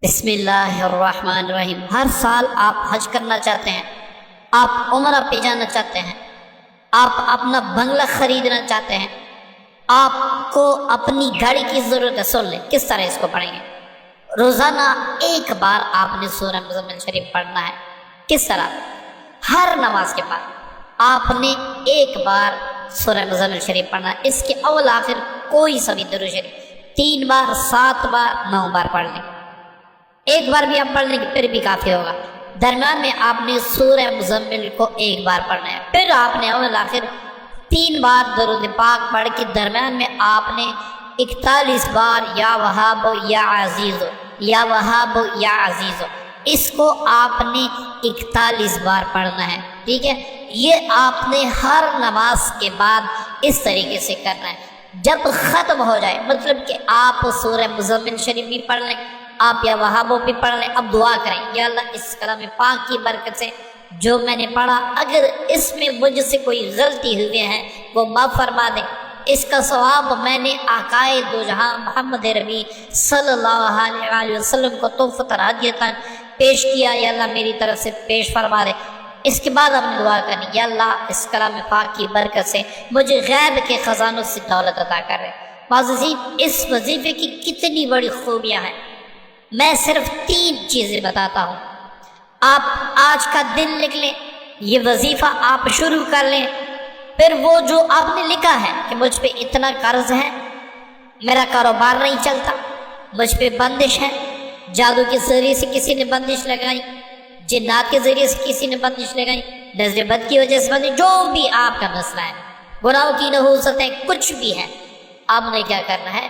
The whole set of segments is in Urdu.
بسم اللہ الرحمن الرحیم۔ ہر سال آپ حج کرنا چاہتے ہیں، آپ عمرہ پہ جانا چاہتے ہیں، آپ اپنا بنگلہ خریدنا چاہتے ہیں، آپ کو اپنی گاڑی کی ضرورت ہے۔ سن لیں کس طرح اس کو پڑھیں گے۔ روزانہ ایک بار آپ نے سورہ مزمل شریف پڑھنا ہے۔ کس طرح؟ ہر نماز کے بعد آپ نے ایک بار سورہ مزمل شریف پڑھنا ہے۔ اس کے اول آخر کوئی سا بھی درود شریف 3 بار، 7 بار، 9 بار پڑھ لیں۔ ایک بار بھی آپ پڑھ لیں گے پھر بھی کافی ہوگا۔ درمیان میں آپ نے سورہ مزمل کو ایک بار پڑھنا ہے، پھر آپ نے اول آخر 3 بار درود پاک پڑھ کے درمیان میں آپ نے 41 بار یا وہاب یا عزیز، یا وہاب یا عزیز، اس کو آپ نے 41 بار پڑھنا ہے۔ ٹھیک ہے، یہ آپ نے ہر نماز کے بعد اس طریقے سے کرنا ہے۔ جب ختم ہو جائے، مطلب کہ آپ سورہ مزمل شریف بھی پڑھ لیں، آپ یا وہابوں بھی پڑھ لیں، اب دعا کریں، یا اللہ اس کلام پاک کی برکت سے جو میں نے پڑھا، اگر اس میں مجھ سے کوئی غلطی ہوئی ہے وہ معاف فرما دیں۔ اس کا ثواب میں نے آقائے دو جہاں محمد ربی صلی اللہ علیہ وسلم کو تحفۃ ہدیۃ پیش کیا، یا اللہ میری طرف سے پیش فرما دے۔ اس کے بعد ہم نے دعا کرنی، یا اللہ اس کلام پاک کی برکت سے مجھے غیب کے خزانوں سے دولت عطا کر رہے۔ معززین، اس وظیفے کی کتنی بڑی خوبیاں ہیں، میں صرف 3 چیزیں بتاتا ہوں۔ آپ آج کا دن لکھ لیں، یہ وظیفہ آپ شروع کر لیں، پھر وہ جو آپ نے لکھا ہے کہ مجھ پہ اتنا قرض ہے، میرا کاروبار نہیں چلتا، مجھ پہ بندش ہے، جادو کے ذریعے سے کسی نے بندش لگائی، جنات کے ذریعے سے کسی نے بندش لگائی، نظر بد کی وجہ سے بندش، جو بھی آپ کا مسئلہ ہے، گناہوں کی نحوست ہے، کچھ بھی ہے، آپ نے کیا کرنا ہے،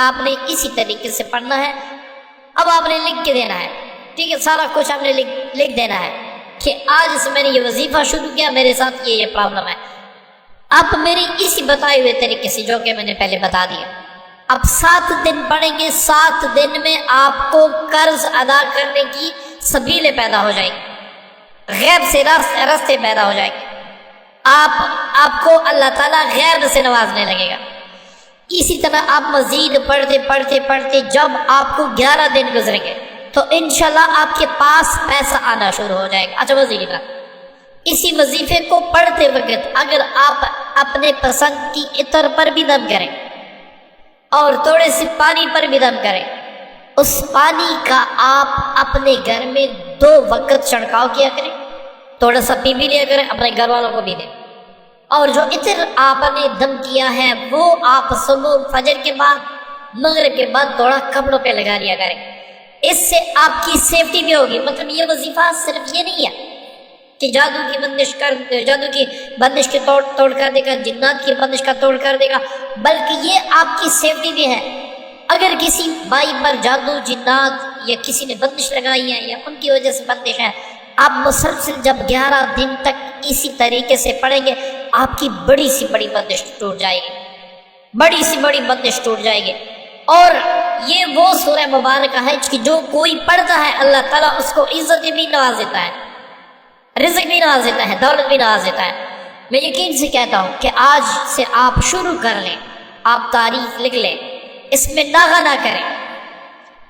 آپ نے اسی طریقے سے پڑھنا ہے۔ اب آپ نے لکھ کے دینا ہے، ٹھیک ہے، سارا کچھ آپ نے لکھ دینا ہے کہ آج سے میں نے یہ وظیفہ شروع کیا، میرے ساتھ یہ پرابلم ہے۔ اب میری اسی بتائے ہوئے طریقے سے جو کہ میں نے پہلے بتا دیا، اب 7 دن پڑھیں گے، 7 دن میں آپ کو قرض ادا کرنے کی سبیلیں پیدا ہو جائیں گی، غیب سے راستے پیدا ہو جائیں گے، آپ کو اللہ تعالیٰ غیب سے نوازنے لگے گا۔ اسی طرح آپ مزید پڑھتے جب آپ کو 11 دن گزریں گے تو انشاءاللہ آپ کے پاس پیسہ آنا شروع ہو جائے گا۔ اچھا، وظیفہ، اسی وظیفے کو پڑھتے وقت اگر آپ اپنے پسند کی عطر پر بھی دم کریں اور تھوڑے سے پانی پر بھی دم کریں، اس پانی کا آپ اپنے گھر میں 2 وقت چھڑکاؤ کیا کریں، تھوڑا سا پی بھی لیا کریں، اپنے گھر والوں کو بھی دیں، اور جو عطر آپ نے دم کیا ہے وہ آپ صبح فجر کے بعد، مغرب کے بعد تھوڑا کپڑوں پہ لگا لیا کریں۔ اس سے آپ کی سیفٹی بھی ہوگی۔ مطلب یہ وظیفہ صرف یہ نہیں ہے کہ جادو کی بندش کے توڑ کر دے گا، جنات کی بندش کا توڑ کر دے گا، بلکہ یہ آپ کی سیفٹی بھی ہے۔ اگر کسی بھائی پر جادو، جنات یا کسی نے بندش لگائی ہے یا ان کی وجہ سے بندش ہے، آپ مسلسل جب 11 دن تک اسی طریقے سے پڑھیں گے، آپ کی بڑی سی بڑی بندش ٹوٹ جائے گی، بڑی سی بڑی بندش ٹوٹ جائے گی۔ اور یہ وہ سورہ مبارکہ ہے کہ جو کوئی پڑھتا ہے اللہ تعالیٰ اس کو عزت بھی نواز دیتا ہے، رزق بھی نواز دیتا ہے، دولت بھی نواز دیتا ہے۔ میں یقین سے کہتا ہوں کہ آج سے آپ شروع کر لیں، آپ تاریخ لکھ لیں، اس میں ناغہ نہ کریں،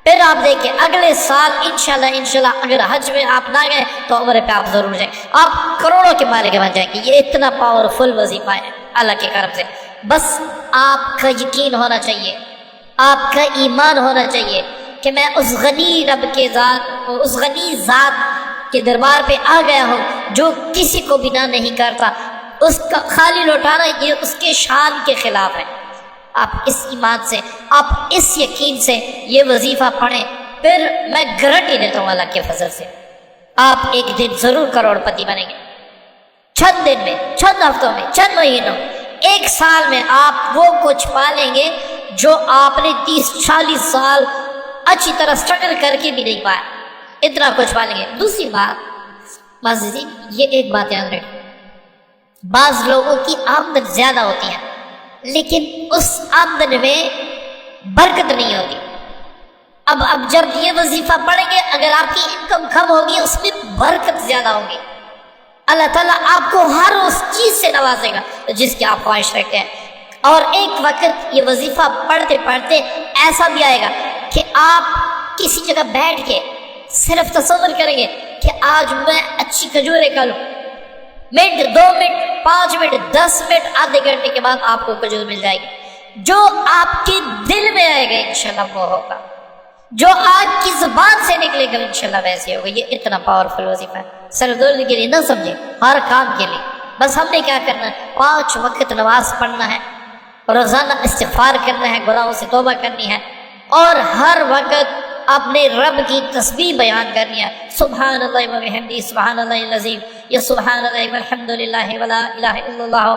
پھر آپ دیکھیں اگلے سال انشاءاللہ اگر حج میں آپ نہ گئے تو عمرے پہ آپ ضرور جائیں، آپ کروڑوں کے مالک بن جائیں گے۔ یہ اتنا پاورفل وظیفہ ہے اللہ کے کرم سے۔ بس آپ کا یقین ہونا چاہیے، آپ کا ایمان ہونا چاہیے کہ میں اس غنی رب کے ذات، اس غنی ذات کے دربار پہ آ گیا ہوں جو کسی کو بنا نہیں کرتا، اس کا خالی لوٹانا یہ اس کے شان کے خلاف ہے۔ آپ اس ایمان سے، آپ اس یقین سے یہ وظیفہ پڑھیں، پھر میں گارنٹی دیتا ہوں اللہ کے فضل سے آپ ایک دن ضرور کروڑ پتی بنیں گے۔ چند دن میں، چند ہفتوں میں، چند مہینوں، 1 سال میں آپ وہ کچھ پالیں گے جو آپ نے 30-40 سال اچھی طرح اسٹرگل کر کے بھی نہیں پایا، اتنا کچھ پالیں گے۔ دوسری بات معززین، یہ ایک بات یاد رکھیں، بعض لوگوں کی آمدن زیادہ ہوتی ہے لیکن اس آمدن میں برکت نہیں ہوتی۔ اب جب یہ وظیفہ پڑھیں گے، اگر آپ کی انکم کم ہوگی اس میں برکت زیادہ ہوگی، اللہ تعالیٰ آپ کو ہر اس چیز سے نوازے گا جس کی آپ خواہش رکھتے ہیں۔ اور ایک وقت یہ وظیفہ پڑھتے ایسا بھی آئے گا کہ آپ کسی جگہ بیٹھ کے صرف تصور کریں گے کہ آج میں اچھی کھجوریں کھا لوں، منٹ 2 منٹ 5 منٹ 10 منٹ آدھے گھنٹے کے بعد آپ کو کھجور مل جائے گی۔ جو آپ کے دل میں آئے گا انشاءاللہ وہ ہوگا، جو آپ کی زبان سے نکلے گا انشاءاللہ ویسے ہوگا۔ یہ اتنا پاورفل وظیفہ ہے، صرف دور کے لیے نہ سمجھے، ہر کام کے لیے۔ بس ہم نے کیا کرنا ہے، 5 وقت نماز پڑھنا ہے، روزانہ استغفار کرنا ہے، گناہوں سے توبہ کرنی ہے، اور ہر وقت اپنے رب کی تسبیح بیان کرنی ہے، سبحان اللہ و بحمدہ سبحان اللہ العظیم، یا سبحان اللہ والحمد للہ ولا الہ الا اللہ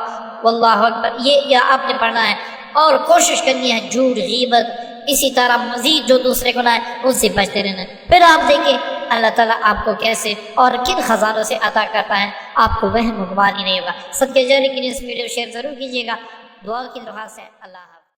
واللہ اکبر، یہ آپ نے پڑھنا ہے۔ اور کوشش کرنی ہے جھوٹ، غیبت، اسی طرح مزید جو دوسرے گناہ ہیں ان سے بچتے رہنا ہے۔ پھر آپ دیکھیں اللہ تعالیٰ آپ کو کیسے اور کن خزانوں سے عطا کرتا ہے، آپ کو وہم و گمان ہی نہیں ہوگا۔ صدقے جاریہ کے لیے اس ویڈیو شیئر ضرور کیجیے گا، دعا کی درخواست ہے۔ اللہ حافظ۔